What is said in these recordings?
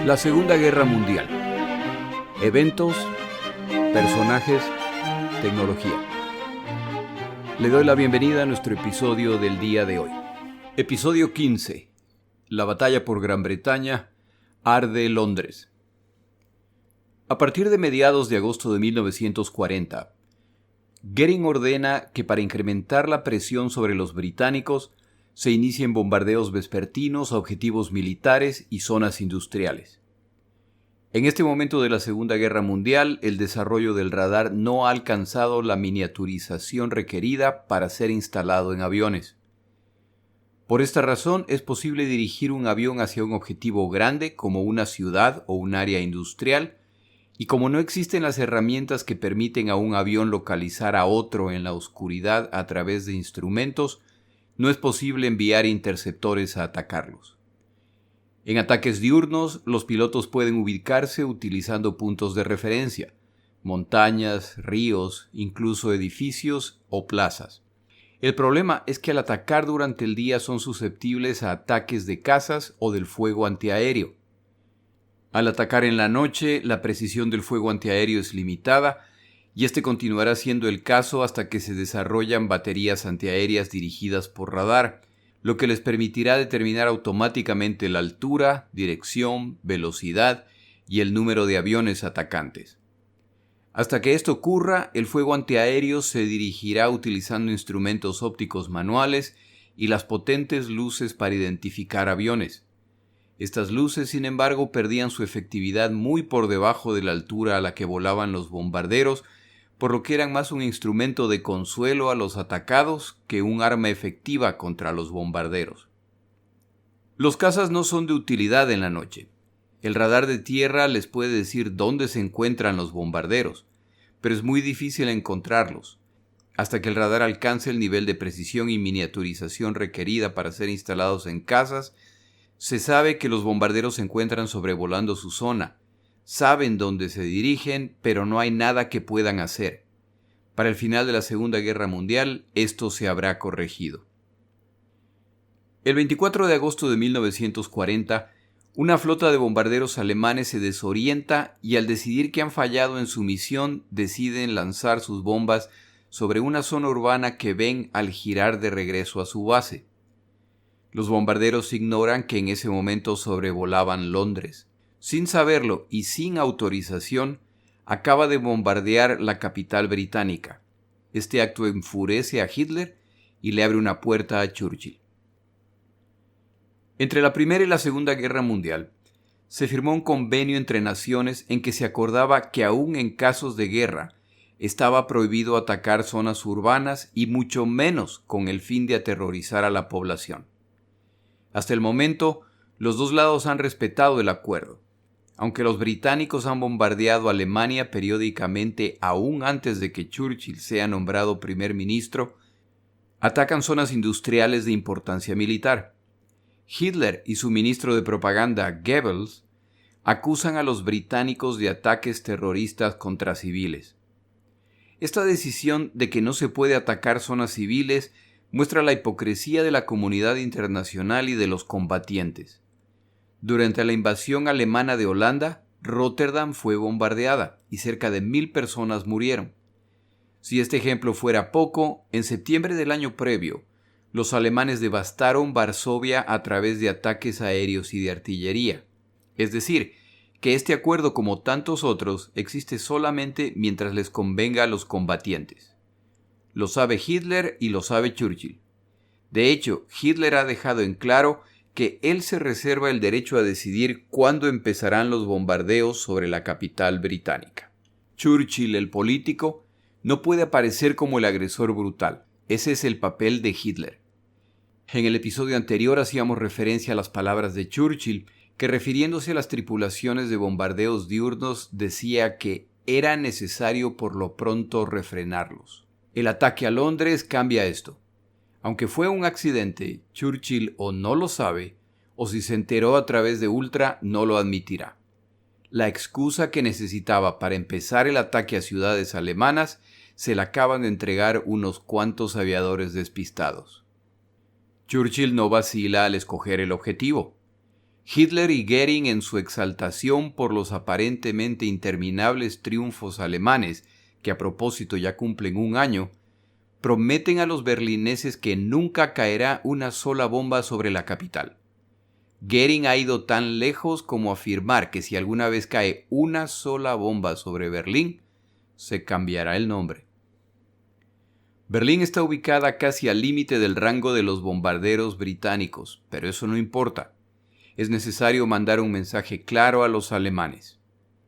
La Segunda Guerra Mundial. Eventos, personajes, tecnología. Le doy la bienvenida a nuestro episodio del día de hoy. Episodio 15. La batalla por Gran Bretaña. Arde Londres. A partir de mediados de agosto de 1940, Goering ordena que para incrementar la presión sobre los británicos se inicien bombardeos vespertinos a objetivos militares y zonas industriales. En este momento de la Segunda Guerra Mundial, el desarrollo del radar no ha alcanzado la miniaturización requerida para ser instalado en aviones. Por esta razón, es posible dirigir un avión hacia un objetivo grande como una ciudad o un área industrial, y como no existen las herramientas que permiten a un avión localizar a otro en la oscuridad a través de instrumentos, no es posible enviar interceptores a atacarlos. En ataques diurnos, los pilotos pueden ubicarse utilizando puntos de referencia, montañas, ríos, incluso edificios o plazas. El problema es que al atacar durante el día son susceptibles a ataques de cazas o del fuego antiaéreo. Al atacar en la noche, la precisión del fuego antiaéreo es limitada, y este continuará siendo el caso hasta que se desarrollan baterías antiaéreas dirigidas por radar, lo que les permitirá determinar automáticamente la altura, dirección, velocidad y el número de aviones atacantes. Hasta que esto ocurra, el fuego antiaéreo se dirigirá utilizando instrumentos ópticos manuales y las potentes luces para identificar aviones. Estas luces, sin embargo, perdían su efectividad muy por debajo de la altura a la que volaban los bombarderos, por lo que eran más un instrumento de consuelo a los atacados que un arma efectiva contra los bombarderos. Los cazas no son de utilidad en la noche. El radar de tierra les puede decir dónde se encuentran los bombarderos, pero es muy difícil encontrarlos. Hasta que el radar alcance el nivel de precisión y miniaturización requerida para ser instalados en cazas, se sabe que los bombarderos se encuentran sobrevolando su zona. Saben dónde se dirigen, pero no hay nada que puedan hacer. Para el final de la Segunda Guerra Mundial, esto se habrá corregido. El 24 de agosto de 1940, una flota de bombarderos alemanes se desorienta y al decidir que han fallado en su misión, deciden lanzar sus bombas sobre una zona urbana que ven al girar de regreso a su base. Los bombarderos ignoran que en ese momento sobrevolaban Londres. Sin saberlo y sin autorización, acaba de bombardear la capital británica. Este acto enfurece a Hitler y le abre una puerta a Churchill. Entre la Primera y la Segunda Guerra Mundial, se firmó un convenio entre naciones en que se acordaba que aún en casos de guerra estaba prohibido atacar zonas urbanas y mucho menos con el fin de aterrorizar a la población. Hasta el momento, los dos lados han respetado el acuerdo. Aunque los británicos han bombardeado Alemania periódicamente aún antes de que Churchill sea nombrado primer ministro, atacan zonas industriales de importancia militar. Hitler y su ministro de propaganda, Goebbels, acusan a los británicos de ataques terroristas contra civiles. Esta decisión de que no se puede atacar zonas civiles muestra la hipocresía de la comunidad internacional y de los combatientes. Durante la invasión alemana de Holanda, Róterdam fue bombardeada y cerca de 1,000 personas murieron. Si este ejemplo fuera poco, en septiembre del año previo, los alemanes devastaron Varsovia a través de ataques aéreos y de artillería. Es decir, que este acuerdo, como tantos otros, existe solamente mientras les convenga a los combatientes. Lo sabe Hitler y lo sabe Churchill. De hecho, Hitler ha dejado en claro que él se reserva el derecho a decidir cuándo empezarán los bombardeos sobre la capital británica. Churchill, el político, no puede aparecer como el agresor brutal. Ese es el papel de Hitler. En el episodio anterior hacíamos referencia a las palabras de Churchill, que refiriéndose a las tripulaciones de bombardeos diurnos decía que era necesario por lo pronto refrenarlos. El ataque a Londres cambia esto. Aunque fue un accidente, Churchill o no lo sabe, o si se enteró a través de Ultra, no lo admitirá. La excusa que necesitaba para empezar el ataque a ciudades alemanas se la acaban de entregar unos cuantos aviadores despistados. Churchill no vacila al escoger el objetivo. Hitler y Goering, en su exaltación por los aparentemente interminables triunfos alemanes, que a propósito ya cumplen un año, prometen a los berlineses que nunca caerá una sola bomba sobre la capital. Goering ha ido tan lejos como afirmar que si alguna vez cae una sola bomba sobre Berlín, se cambiará el nombre. Berlín está ubicada casi al límite del rango de los bombarderos británicos, pero eso no importa. Es necesario mandar un mensaje claro a los alemanes.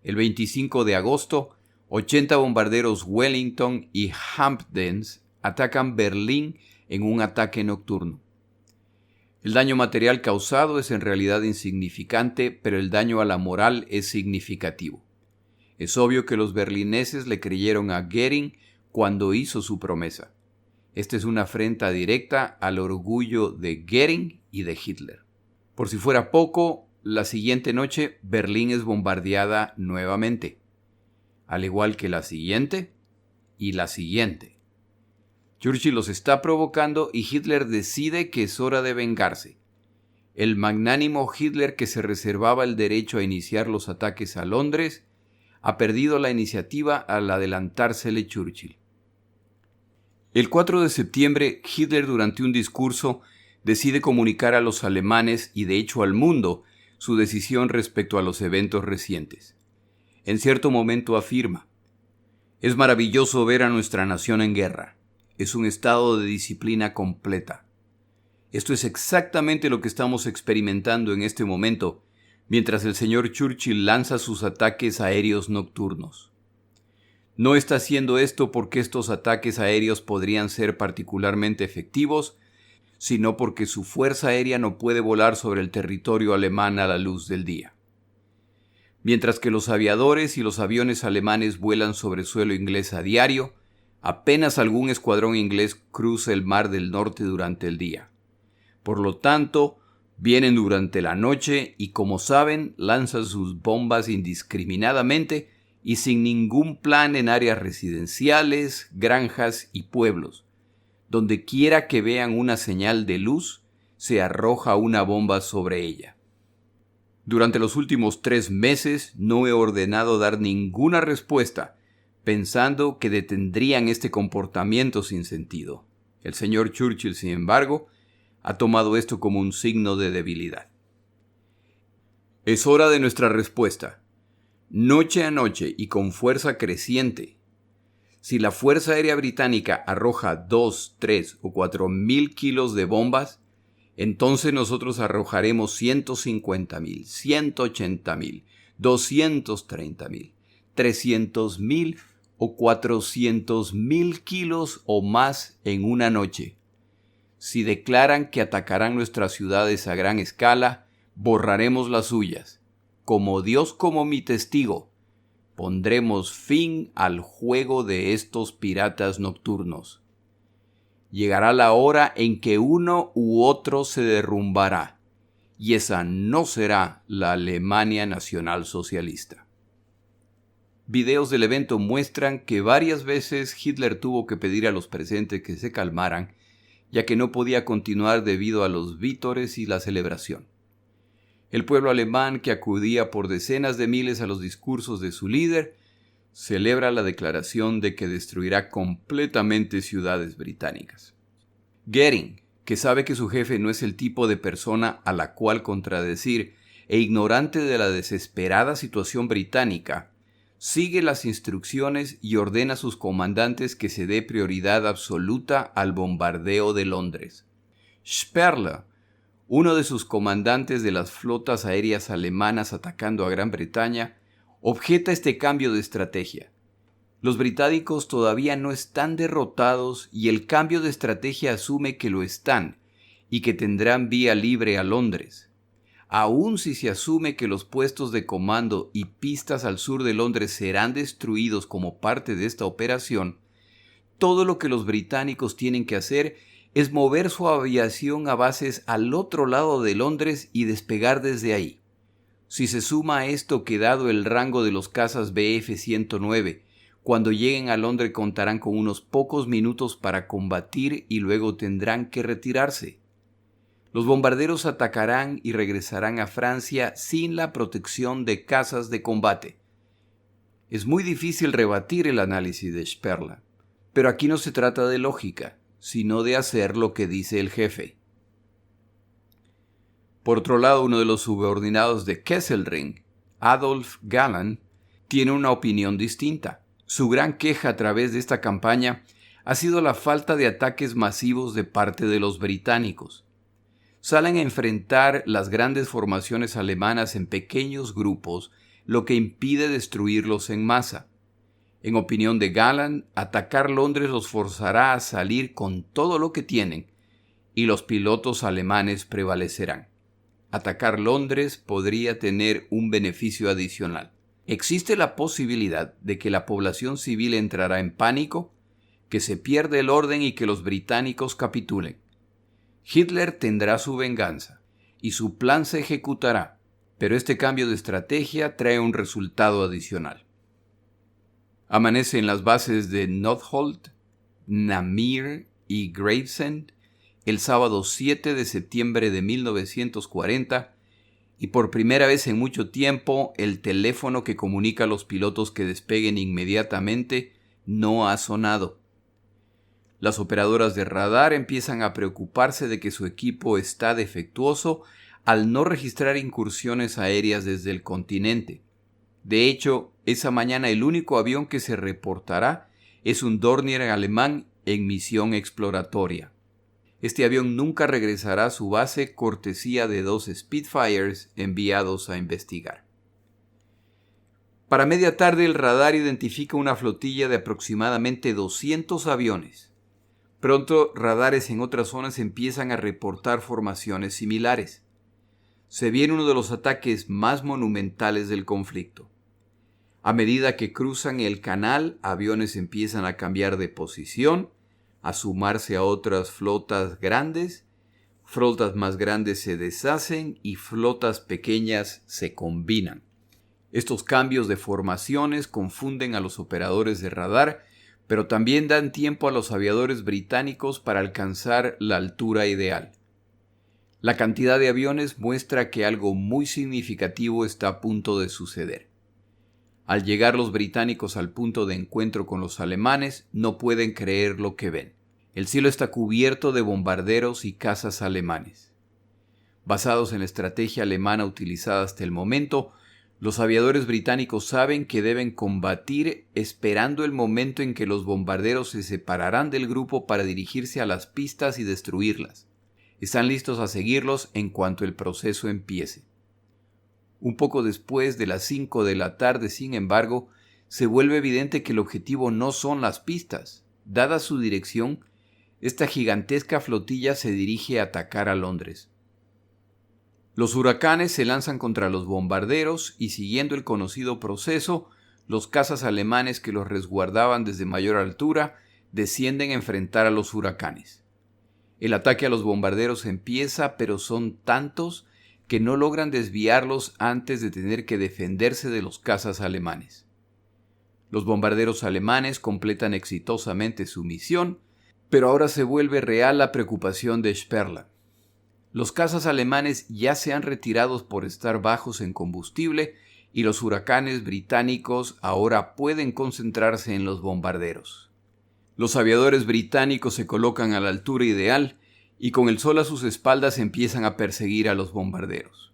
El 25 de agosto, 80 bombarderos Wellington y Hampdens atacan Berlín en un ataque nocturno. El daño material causado es en realidad insignificante, pero el daño a la moral es significativo. Es obvio que los berlineses le creyeron a Goering cuando hizo su promesa. Esta es una afrenta directa al orgullo de Goering y de Hitler. Por si fuera poco, la siguiente noche Berlín es bombardeada nuevamente, al igual que la siguiente y la siguiente. Churchill los está provocando y Hitler decide que es hora de vengarse. El magnánimo Hitler, que se reservaba el derecho a iniciar los ataques a Londres, ha perdido la iniciativa al adelantársele Churchill. El 4 de septiembre, Hitler, durante un discurso, decide comunicar a los alemanes y de hecho al mundo su decisión respecto a los eventos recientes. En cierto momento afirma: «Es maravilloso ver a nuestra nación en guerra. Es un estado de disciplina completa. Esto es exactamente lo que estamos experimentando en este momento, mientras el señor Churchill lanza sus ataques aéreos nocturnos. No está haciendo esto porque estos ataques aéreos podrían ser particularmente efectivos, sino porque su fuerza aérea no puede volar sobre el territorio alemán a la luz del día. Mientras que los aviadores y los aviones alemanes vuelan sobre suelo inglés a diario, apenas algún escuadrón inglés cruza el Mar del Norte durante el día. Por lo tanto, vienen durante la noche y, como saben, lanzan sus bombas indiscriminadamente y sin ningún plan en áreas residenciales, granjas y pueblos. Donde quiera que vean una señal de luz, se arroja una bomba sobre ella. Durante los últimos 3 meses no he ordenado dar ninguna respuesta, pensando que detendrían este comportamiento sin sentido. El señor Churchill, sin embargo, ha tomado esto como un signo de debilidad. Es hora de nuestra respuesta. Noche a noche y con fuerza creciente. Si la Fuerza Aérea Británica arroja 2, 3 o 4,000 kilos de bombas, entonces nosotros arrojaremos 150,000, 180,000, 230,000, 300,000 o 400,000 kilos o más en una noche. Si declaran que atacarán nuestras ciudades a gran escala, borraremos las suyas. Como Dios como mi testigo, pondremos fin al juego de estos piratas nocturnos. Llegará la hora en que uno u otro se derrumbará, y esa no será la Alemania nacionalsocialista. Videos del evento muestran que varias veces Hitler tuvo que pedir a los presentes que se calmaran, ya que no podía continuar debido a los vítores y la celebración. El pueblo alemán, que acudía por decenas de miles a los discursos de su líder, celebra la declaración de que destruirá completamente ciudades británicas. Goering, que sabe que su jefe no es el tipo de persona a la cual contradecir e ignorante de la desesperada situación británica, sigue las instrucciones y ordena a sus comandantes que se dé prioridad absoluta al bombardeo de Londres. Sperler, uno de sus comandantes de las flotas aéreas alemanas atacando a Gran Bretaña, objeta este cambio de estrategia. Los británicos todavía no están derrotados y el cambio de estrategia asume que lo están y que tendrán vía libre a Londres. Aun si se asume que los puestos de comando y pistas al sur de Londres serán destruidos como parte de esta operación, todo lo que los británicos tienen que hacer es mover su aviación a bases al otro lado de Londres y despegar desde ahí. Si se suma a esto que, dado el rango de los cazas Bf-109, cuando lleguen a Londres contarán con unos pocos minutos para combatir y luego tendrán que retirarse. Los bombarderos atacarán y regresarán a Francia sin la protección de casas de combate. Es muy difícil rebatir el análisis de Sperling, pero aquí no se trata de lógica, sino de hacer lo que dice el jefe. Por otro lado, uno de los subordinados de Kesselring, Adolf Galland, tiene una opinión distinta. Su gran queja a través de esta campaña ha sido la falta de ataques masivos de parte de los británicos. Salen a enfrentar las grandes formaciones alemanas en pequeños grupos, lo que impide destruirlos en masa. En opinión de Galland, atacar Londres los forzará a salir con todo lo que tienen, y los pilotos alemanes prevalecerán. Atacar Londres podría tener un beneficio adicional. Existe la posibilidad de que la población civil entrará en pánico, que se pierda el orden y que los británicos capitulen. Hitler tendrá su venganza y su plan se ejecutará, pero este cambio de estrategia trae un resultado adicional. Amanece en las bases de Northolt, Namur y Gravesend el sábado 7 de septiembre de 1940 y por primera vez en mucho tiempo el teléfono que comunica a los pilotos que despeguen inmediatamente no ha sonado. Las operadoras de radar empiezan a preocuparse de que su equipo está defectuoso al no registrar incursiones aéreas desde el continente. De hecho, esa mañana el único avión que se reportará es un Dornier alemán en misión exploratoria. Este avión nunca regresará a su base cortesía de 2 Spitfires enviados a investigar. Para media tarde el radar identifica una flotilla de aproximadamente 200 aviones. Pronto, radares en otras zonas empiezan a reportar formaciones similares. Se viene uno de los ataques más monumentales del conflicto. A medida que cruzan el canal, aviones empiezan a cambiar de posición, a sumarse a otras flotas grandes, flotas más grandes se deshacen y flotas pequeñas se combinan. Estos cambios de formaciones confunden a los operadores de radar, pero también dan tiempo a los aviadores británicos para alcanzar la altura ideal. La cantidad de aviones muestra que algo muy significativo está a punto de suceder. Al llegar los británicos al punto de encuentro con los alemanes, no pueden creer lo que ven. El cielo está cubierto de bombarderos y cazas alemanes. Basados en la estrategia alemana utilizada hasta el momento, los aviadores británicos saben que deben combatir esperando el momento en que los bombarderos se separarán del grupo para dirigirse a las pistas y destruirlas. Están listos a seguirlos en cuanto el proceso empiece. Un poco después de las 5 de la tarde, sin embargo, se vuelve evidente que el objetivo no son las pistas. Dada su dirección, esta gigantesca flotilla se dirige a atacar a Londres. Los huracanes se lanzan contra los bombarderos y, siguiendo el conocido proceso, los cazas alemanes que los resguardaban desde mayor altura descienden a enfrentar a los huracanes. El ataque a los bombarderos empieza, pero son tantos que no logran desviarlos antes de tener que defenderse de los cazas alemanes. Los bombarderos alemanes completan exitosamente su misión, pero ahora se vuelve real la preocupación de Sperling. Los cazas alemanes ya se han retirado por estar bajos en combustible y los huracanes británicos ahora pueden concentrarse en los bombarderos. Los aviadores británicos se colocan a la altura ideal y con el sol a sus espaldas empiezan a perseguir a los bombarderos.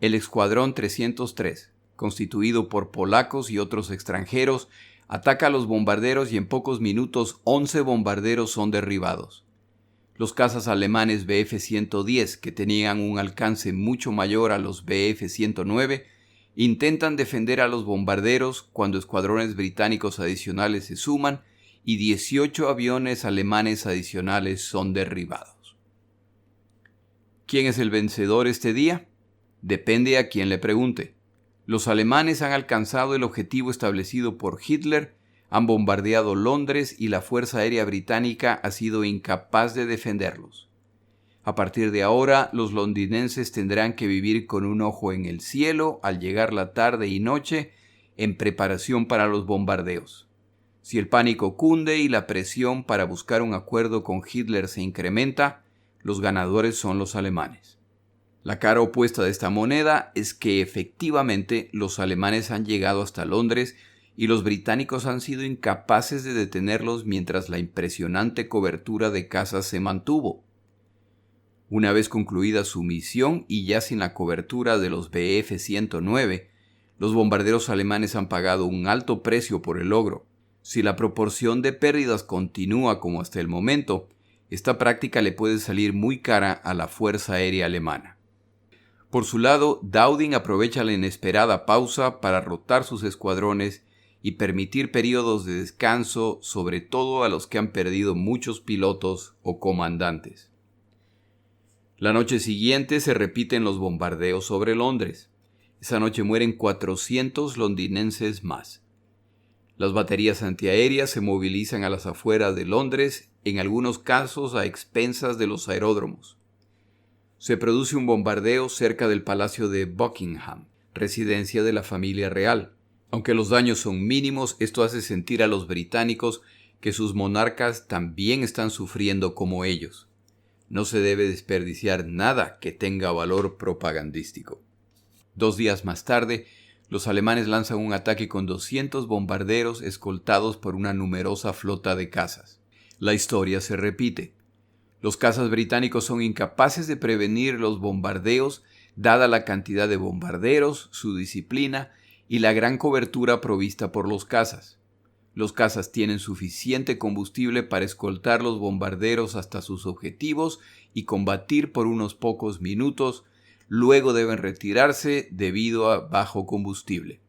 El Escuadrón 303, constituido por polacos y otros extranjeros, ataca a los bombarderos y en pocos minutos 11 bombarderos son derribados. Los cazas alemanes Bf-110, que tenían un alcance mucho mayor a los Bf-109, intentan defender a los bombarderos cuando escuadrones británicos adicionales se suman y 18 aviones alemanes adicionales son derribados. ¿Quién es el vencedor este día? Depende a quien le pregunte. Los alemanes han alcanzado el objetivo establecido por Hitler, han bombardeado Londres y la Fuerza Aérea Británica ha sido incapaz de defenderlos. A partir de ahora, los londinenses tendrán que vivir con un ojo en el cielo al llegar la tarde y noche en preparación para los bombardeos. Si el pánico cunde y la presión para buscar un acuerdo con Hitler se incrementa, los ganadores son los alemanes. La cara opuesta de esta moneda es que efectivamente los alemanes han llegado hasta Londres y los británicos han sido incapaces de detenerlos mientras la impresionante cobertura de casas se mantuvo. Una vez concluida su misión y ya sin la cobertura de los Bf-109, los bombarderos alemanes han pagado un alto precio por el logro. Si la proporción de pérdidas continúa como hasta el momento, esta práctica le puede salir muy cara a la Fuerza Aérea Alemana. Por su lado, Dowding aprovecha la inesperada pausa para rotar sus escuadrones y permitir periodos de descanso, sobre todo a los que han perdido muchos pilotos o comandantes. La noche siguiente se repiten los bombardeos sobre Londres. Esa noche mueren 400 londinenses más. Las baterías antiaéreas se movilizan a las afueras de Londres, en algunos casos a expensas de los aeródromos. Se produce un bombardeo cerca del Palacio de Buckingham, residencia de la familia real. Aunque los daños son mínimos, esto hace sentir a los británicos que sus monarcas también están sufriendo como ellos. No se debe desperdiciar nada que tenga valor propagandístico. 2 días más tarde, los alemanes lanzan un ataque con 200 bombarderos escoltados por una numerosa flota de cazas. La historia se repite. Los cazas británicos son incapaces de prevenir los bombardeos, dada la cantidad de bombarderos, su disciplina y la gran cobertura provista por los cazas. Los cazas tienen suficiente combustible para escoltar los bombarderos hasta sus objetivos y combatir por unos pocos minutos, luego deben retirarse debido a bajo combustible.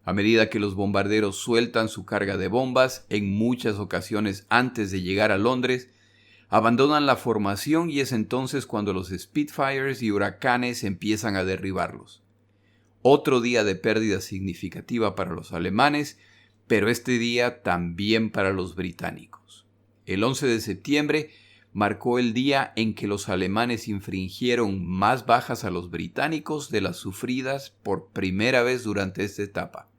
A medida que los bombarderos sueltan su carga de bombas, en muchas ocasiones antes de llegar a Londres, abandonan la formación y es entonces cuando los Spitfires y huracanes empiezan a derribarlos. Otro día de pérdida significativa para los alemanes, pero este día también para los británicos. El 11 de septiembre marcó el día en que los alemanes infringieron más bajas a los británicos de las sufridas por primera vez durante esta etapa.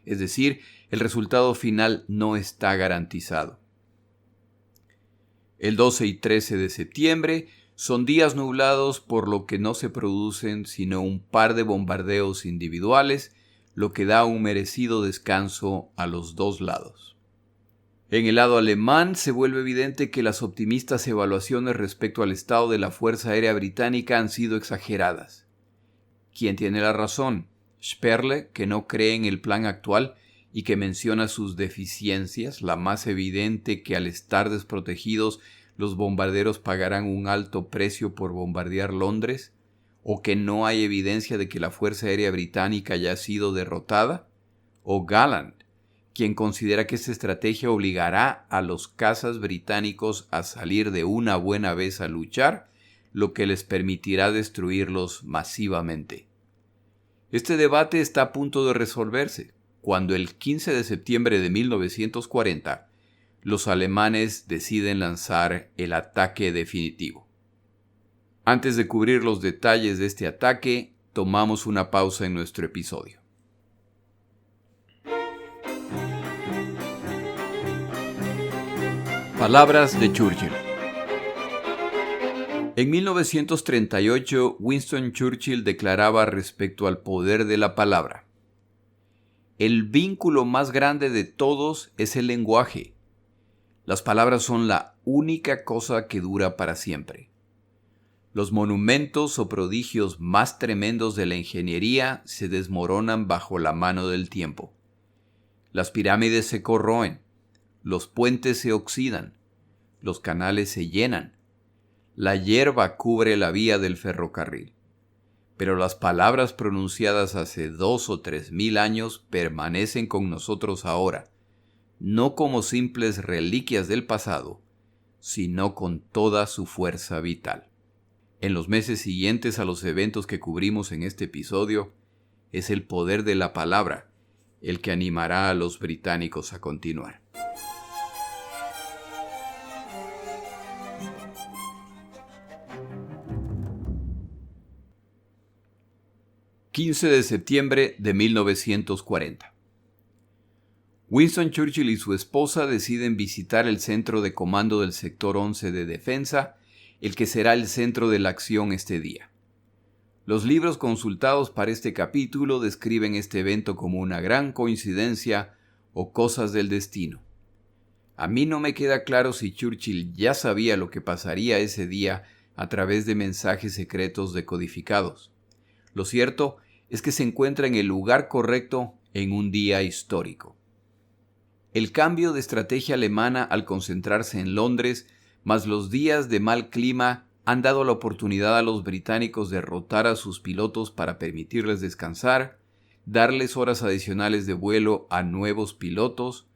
Es decir, el resultado final no está garantizado. El 12 y 13 de septiembre son días nublados, por lo que no se producen sino un par de bombardeos individuales, lo que da un merecido descanso a los dos lados. En el lado alemán se vuelve evidente que las optimistas evaluaciones respecto al estado de la Fuerza Aérea Británica han sido exageradas. ¿Quién tiene la razón? Sperle, que no cree en el plan actual y que menciona sus deficiencias, la más evidente que al estar desprotegidos los bombarderos pagarán un alto precio por bombardear Londres, o que no hay evidencia de que la Fuerza Aérea Británica haya sido derrotada, o Galland, quien considera que esta estrategia obligará a los cazas británicos a salir de una buena vez a luchar, lo que les permitirá destruirlos masivamente. Este debate está a punto de resolverse, cuando el 15 de septiembre de 1940, los alemanes deciden lanzar el ataque definitivo. Antes de cubrir los detalles de este ataque, tomamos una pausa en nuestro episodio. Palabras de Churchill. En 1938, Winston Churchill declaraba respecto al poder de la palabra: el vínculo más grande de todos es el lenguaje. Las palabras son la única cosa que dura para siempre. Los monumentos o prodigios más tremendos de la ingeniería se desmoronan bajo la mano del tiempo. Las pirámides se corroen, los puentes se oxidan, los canales se llenan, la hierba cubre la vía del ferrocarril. Pero las palabras pronunciadas hace 2 o 3 mil años permanecen con nosotros ahora, no como simples reliquias del pasado, sino con toda su fuerza vital. En los meses siguientes a los eventos que cubrimos en este episodio, es el poder de la palabra el que animará a los británicos a continuar. ...15 de septiembre de 1940. Winston Churchill y su esposa deciden visitar el centro de comando del sector 11 de defensa el que será el centro de la acción este día. Los libros consultados para este capítulo describen este evento como una gran coincidencia o cosas del destino. A mí no me queda claro si Churchill ya sabía lo que pasaría ese día a través de mensajes secretos decodificados. Lo cierto es que se encuentra en el lugar correcto en un día histórico. El cambio de estrategia alemana al concentrarse en Londres, más los días de mal clima, han dado la oportunidad a los británicos de rotar a sus pilotos para permitirles descansar, darles horas adicionales de vuelo a nuevos pilotos,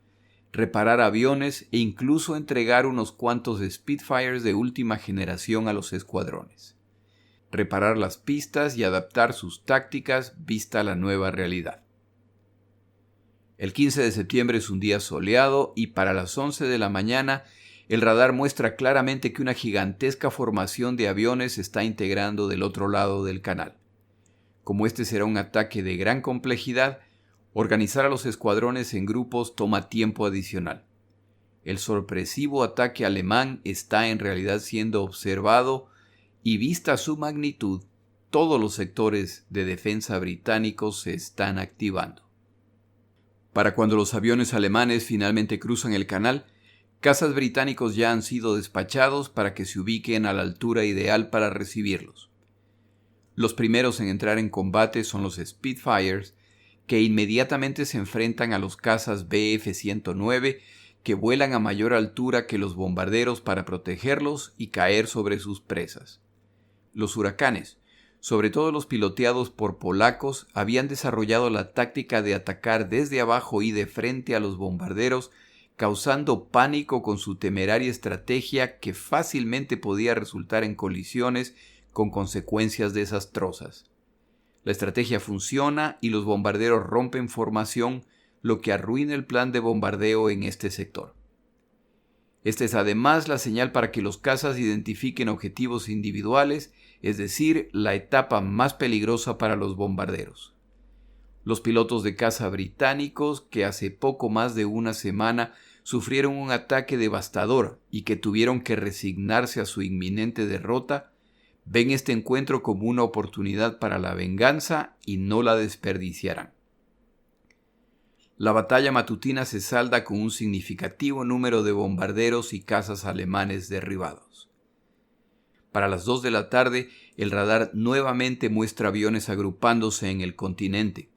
reparar aviones e incluso entregar unos cuantos Spitfires de última generación a los escuadrones. Reparar las pistas y adaptar sus tácticas vista la nueva realidad. El 15 de septiembre es un día soleado y para las 11 de la mañana el radar muestra claramente que una gigantesca formación de aviones se está integrando del otro lado del canal. Como este será un ataque de gran complejidad, organizar a los escuadrones en grupos toma tiempo adicional. El sorpresivo ataque alemán está en realidad siendo observado y vista su magnitud, todos los sectores de defensa británicos se están activando. Para cuando los aviones alemanes finalmente cruzan el canal, cazas británicos ya han sido despachados para que se ubiquen a la altura ideal para recibirlos. Los primeros en entrar en combate son los Spitfires, que inmediatamente se enfrentan a los cazas Bf-109 que vuelan a mayor altura que los bombarderos para protegerlos y caer sobre sus presas. Los huracanes, sobre todo los piloteados por polacos, habían desarrollado la táctica de atacar desde abajo y de frente a los bombarderos, causando pánico con su temeraria estrategia que fácilmente podía resultar en colisiones con consecuencias desastrosas. La estrategia funciona y los bombarderos rompen formación, lo que arruina el plan de bombardeo en este sector. Esta es además la señal para que los cazas identifiquen objetivos individuales, es decir, la etapa más peligrosa para los bombarderos. Los pilotos de caza británicos, que hace poco más de una semana sufrieron un ataque devastador y que tuvieron que resignarse a su inminente derrota, ven este encuentro como una oportunidad para la venganza y no la desperdiciarán. La batalla matutina se salda con un significativo número de bombarderos y cazas alemanes derribados. Para las 2 de la tarde, el radar nuevamente muestra aviones agrupándose en el continente.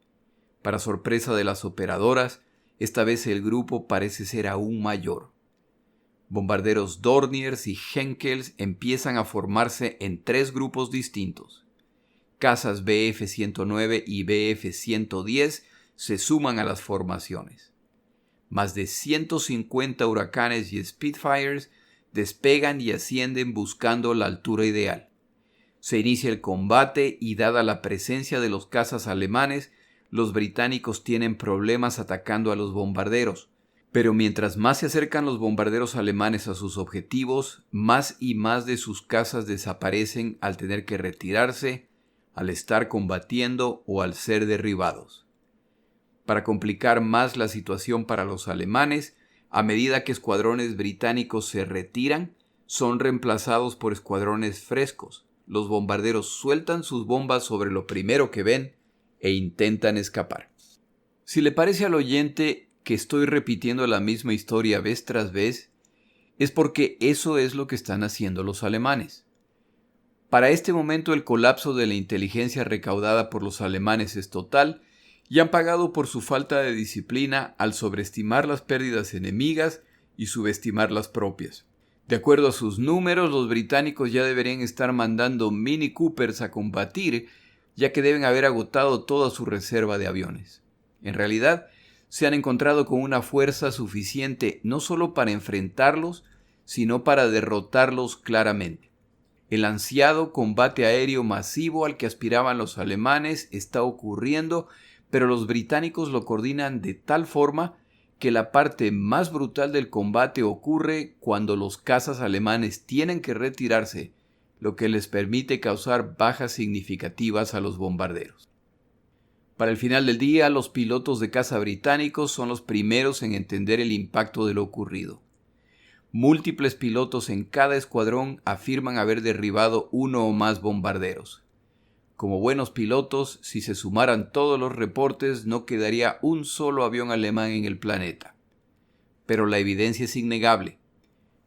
Para sorpresa de las operadoras, esta vez el grupo parece ser aún mayor. Bombarderos Dorniers y Henkels empiezan a formarse en 3 grupos distintos. Cazas Bf-109 y Bf-110 se suman a las formaciones. Más de 150 huracanes y Spitfires despegan y ascienden buscando la altura ideal. Se inicia el combate y dada la presencia de los cazas alemanes, los británicos tienen problemas atacando a los bombarderos. Pero mientras más se acercan los bombarderos alemanes a sus objetivos, más y más de sus cazas desaparecen al tener que retirarse, al estar combatiendo o al ser derribados. Para complicar más la situación para los alemanes, a medida que escuadrones británicos se retiran, son reemplazados por escuadrones frescos. Los bombarderos sueltan sus bombas sobre lo primero que ven e intentan escapar. Si le parece al oyente que estoy repitiendo la misma historia vez tras vez, es porque eso es lo que están haciendo los alemanes. Para este momento el colapso de la inteligencia recaudada por los alemanes es total y han pagado por su falta de disciplina al sobreestimar las pérdidas enemigas y subestimar las propias. De acuerdo a sus números, los británicos ya deberían estar mandando Mini Coopers a combatir, ya que deben haber agotado toda su reserva de aviones. En realidad, se han encontrado con una fuerza suficiente no solo para enfrentarlos, sino para derrotarlos claramente. El ansiado combate aéreo masivo al que aspiraban los alemanes está ocurriendo, pero los británicos lo coordinan de tal forma que la parte más brutal del combate ocurre cuando los cazas alemanes tienen que retirarse, lo que les permite causar bajas significativas a los bombarderos. Para el final del día, los pilotos de caza británicos son los primeros en entender el impacto de lo ocurrido. Múltiples pilotos en cada escuadrón afirman haber derribado uno o más bombarderos. Como buenos pilotos, si se sumaran todos los reportes, no quedaría un solo avión alemán en el planeta. Pero la evidencia es innegable.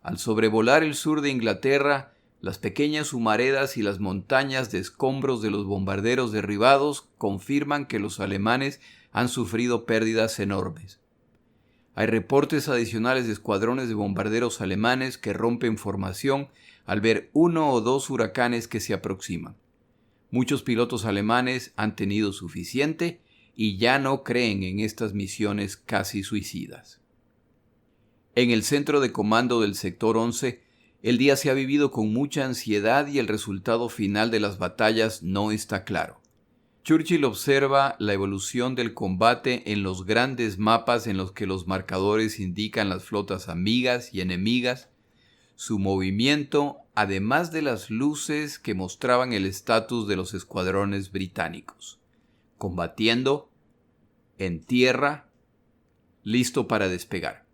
Al sobrevolar el sur de Inglaterra, las pequeñas humaredas y las montañas de escombros de los bombarderos derribados confirman que los alemanes han sufrido pérdidas enormes. Hay reportes adicionales de escuadrones de bombarderos alemanes que rompen formación al ver uno o dos huracanes que se aproximan. Muchos pilotos alemanes han tenido suficiente y ya no creen en estas misiones casi suicidas. En el centro de comando del Sector 11, el día se ha vivido con mucha ansiedad y el resultado final de las batallas no está claro. Churchill observa la evolución del combate en los grandes mapas en los que los marcadores indican las flotas amigas y enemigas, su movimiento, además de las luces que mostraban el estatus de los escuadrones británicos, combatiendo, en tierra, listo para despegar.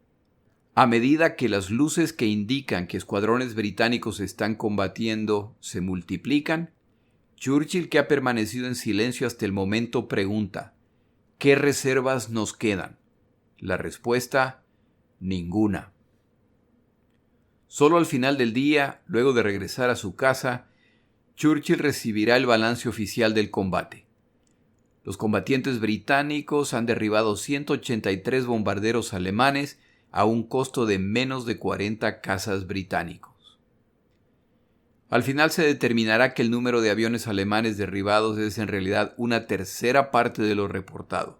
A medida que las luces que indican que escuadrones británicos están combatiendo se multiplican, Churchill, que ha permanecido en silencio hasta el momento, pregunta: ¿qué reservas nos quedan? La respuesta: ninguna. Solo al final del día, luego de regresar a su casa, Churchill recibirá el balance oficial del combate. Los combatientes británicos han derribado 183 bombarderos alemanes a un costo de menos de 40 cazas británicos. Al final se determinará que el número de aviones alemanes derribados es en realidad una tercera parte de lo reportado.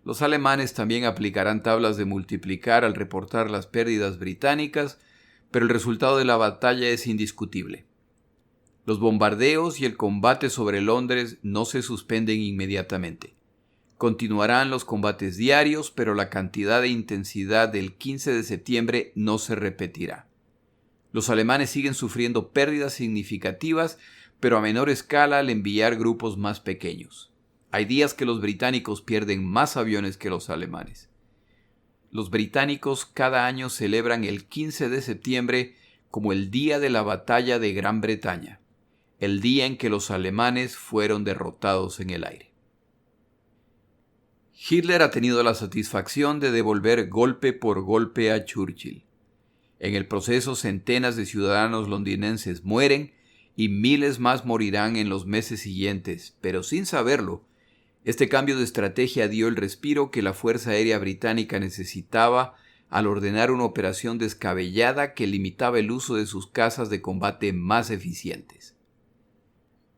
Los alemanes también aplicarán tablas de multiplicar al reportar las pérdidas británicas, pero el resultado de la batalla es indiscutible. Los bombardeos y el combate sobre Londres no se suspenden inmediatamente. Continuarán los combates diarios, pero la cantidad e intensidad del 15 de septiembre no se repetirá. Los alemanes siguen sufriendo pérdidas significativas, pero a menor escala al enviar grupos más pequeños. Hay días que los británicos pierden más aviones que los alemanes. Los británicos cada año celebran el 15 de septiembre como el día de la batalla de Gran Bretaña, el día en que los alemanes fueron derrotados en el aire. Hitler ha tenido la satisfacción de devolver golpe por golpe a Churchill. En el proceso, centenas de ciudadanos londinenses mueren y miles más morirán en los meses siguientes, pero sin saberlo, este cambio de estrategia dio el respiro que la Fuerza Aérea Británica necesitaba al ordenar una operación descabellada que limitaba el uso de sus cazas de combate más eficientes.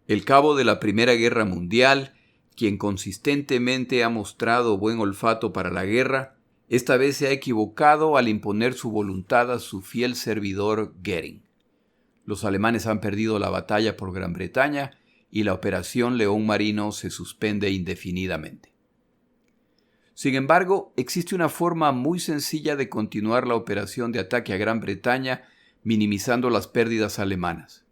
El cabo de la Primera Guerra Mundial, quien consistentemente ha mostrado buen olfato para la guerra, esta vez se ha equivocado al imponer su voluntad a su fiel servidor Goering. Los alemanes han perdido la batalla por Gran Bretaña y la Operación León Marino se suspende indefinidamente. Sin embargo, existe una forma muy sencilla de continuar la operación de ataque a Gran Bretaña minimizando las pérdidas alemanas.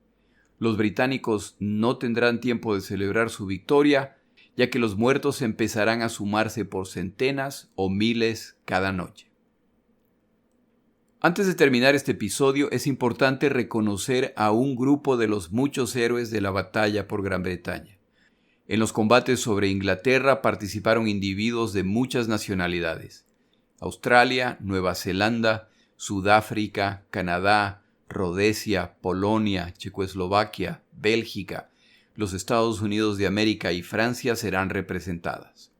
Los británicos no tendrán tiempo de celebrar su victoria, ya que los muertos empezarán a sumarse por centenas o miles cada noche. Antes de terminar este episodio, es importante reconocer a un grupo de los muchos héroes de la batalla por Gran Bretaña. En los combates sobre Inglaterra participaron individuos de muchas nacionalidades: Australia, Nueva Zelanda, Sudáfrica, Canadá, Rodesia, Polonia, Checoslovaquia, Bélgica, los Estados Unidos de América y Francia serán representadas.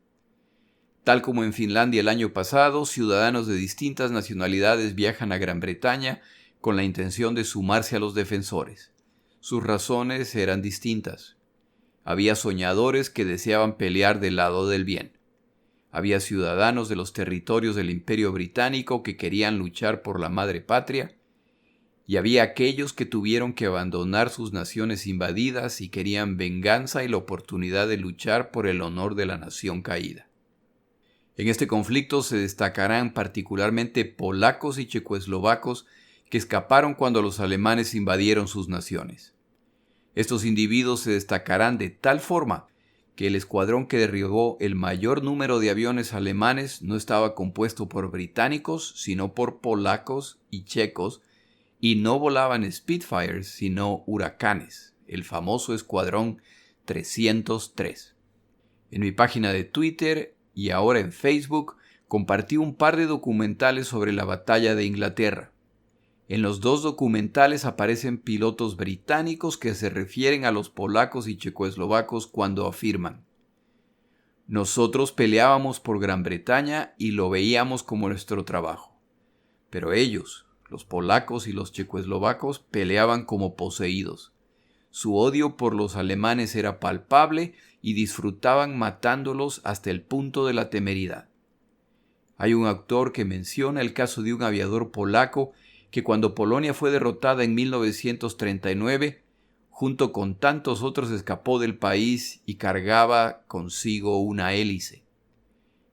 Tal como en Finlandia el año pasado, ciudadanos de distintas nacionalidades viajan a Gran Bretaña con la intención de sumarse a los defensores. Sus razones eran distintas. Había soñadores que deseaban pelear del lado del bien. Había ciudadanos de los territorios del Imperio Británico que querían luchar por la madre patria, y había aquellos que tuvieron que abandonar sus naciones invadidas y querían venganza y la oportunidad de luchar por el honor de la nación caída. En este conflicto se destacarán particularmente polacos y checoslovacos que escaparon cuando los alemanes invadieron sus naciones. Estos individuos se destacarán de tal forma que el escuadrón que derribó el mayor número de aviones alemanes no estaba compuesto por británicos, sino por polacos y checos, y no volaban Spitfires, sino huracanes, el famoso escuadrón 303. En mi página de Twitter y ahora en Facebook compartí un par de documentales sobre la batalla de Inglaterra. En los dos documentales aparecen pilotos británicos que se refieren a los polacos y checoslovacos cuando afirman: nosotros peleábamos por Gran Bretaña y lo veíamos como nuestro trabajo. Pero ellos, los polacos y los checoslovacos, peleaban como poseídos. Su odio por los alemanes era palpable y disfrutaban matándolos hasta el punto de la temeridad. Hay un autor que menciona el caso de un aviador polaco que cuando Polonia fue derrotada en 1939, junto con tantos otros escapó del país y cargaba consigo una hélice.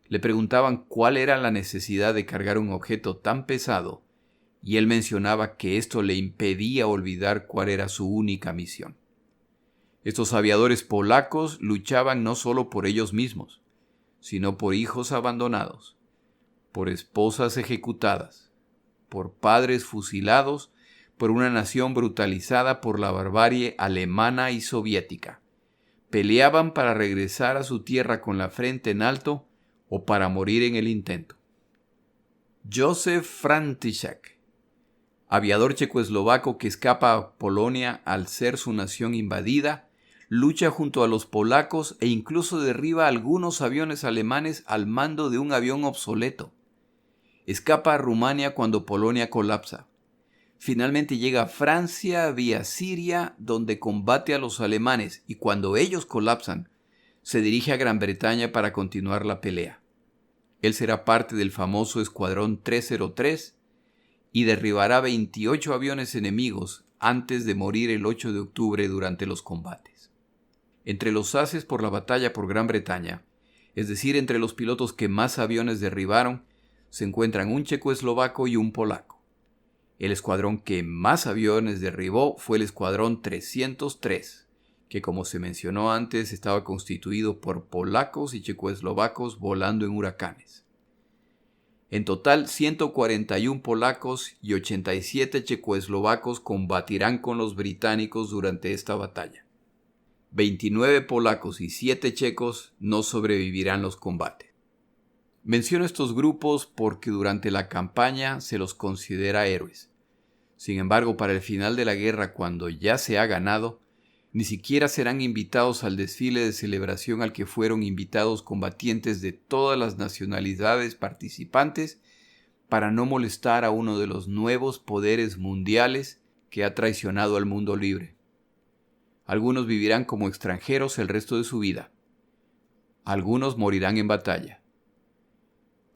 Le preguntaban cuál era la necesidad de cargar un objeto tan pesado, y él mencionaba que esto le impedía olvidar cuál era su única misión. Estos aviadores polacos luchaban no solo por ellos mismos, sino por hijos abandonados, por esposas ejecutadas, por padres fusilados, por una nación brutalizada por la barbarie alemana y soviética. Peleaban para regresar a su tierra con la frente en alto o para morir en el intento. Józef Franciszek, aviador checoslovaco que escapa a Polonia al ser su nación invadida, lucha junto a los polacos e incluso derriba algunos aviones alemanes al mando de un avión obsoleto. Escapa a Rumania cuando Polonia colapsa. Finalmente llega a Francia vía Siria, donde combate a los alemanes, y cuando ellos colapsan, se dirige a Gran Bretaña para continuar la pelea. Él será parte del famoso Escuadrón 303 y derribará 28 aviones enemigos antes de morir el 8 de octubre durante los combates. Entre los ases por la batalla por Gran Bretaña, es decir, entre los pilotos que más aviones derribaron, se encuentran un checoslovaco y un polaco. El escuadrón que más aviones derribó fue el Escuadrón 303, que como se mencionó antes estaba constituido por polacos y checoslovacos volando en huracanes. En total, 141 polacos y 87 checoslovacos combatirán con los británicos durante esta batalla. 29 polacos y 7 checos no sobrevivirán los combates. Menciono estos grupos porque durante la campaña se los considera héroes. Sin embargo, para el final de la guerra, cuando ya se ha ganado, ni siquiera serán invitados al desfile de celebración al que fueron invitados combatientes de todas las nacionalidades participantes para no molestar a uno de los nuevos poderes mundiales que ha traicionado al mundo libre. Algunos vivirán como extranjeros el resto de su vida. Algunos morirán en batalla.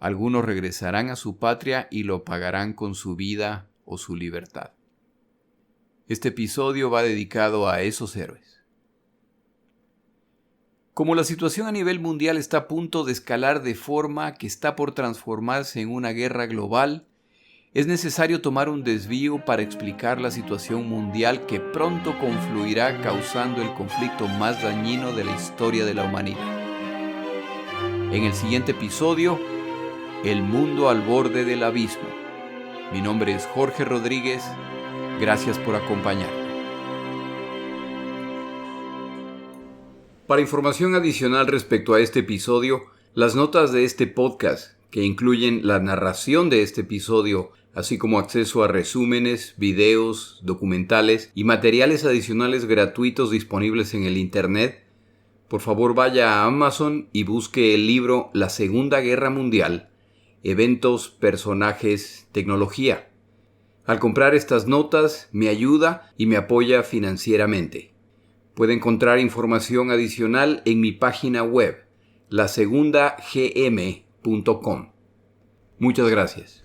Algunos regresarán a su patria y lo pagarán con su vida o su libertad. Este episodio va dedicado a esos héroes. Como la situación a nivel mundial está a punto de escalar de forma que está por transformarse en una guerra global, es necesario tomar un desvío para explicar la situación mundial que pronto confluirá causando el conflicto más dañino de la historia de la humanidad. En el siguiente episodio, el mundo al borde del abismo. Mi nombre es Jorge Rodríguez. Gracias por acompañarme. Para información adicional respecto a este episodio, las notas de este podcast, que incluyen la narración de este episodio, así como acceso a resúmenes, videos, documentales y materiales adicionales gratuitos disponibles en el Internet, por favor vaya a Amazon y busque el libro La Segunda Guerra Mundial, Eventos, Personajes, Tecnología. Al comprar estas notas me ayuda y me apoya financieramente. Puede encontrar información adicional en mi página web, lasegundagm.com. Muchas gracias.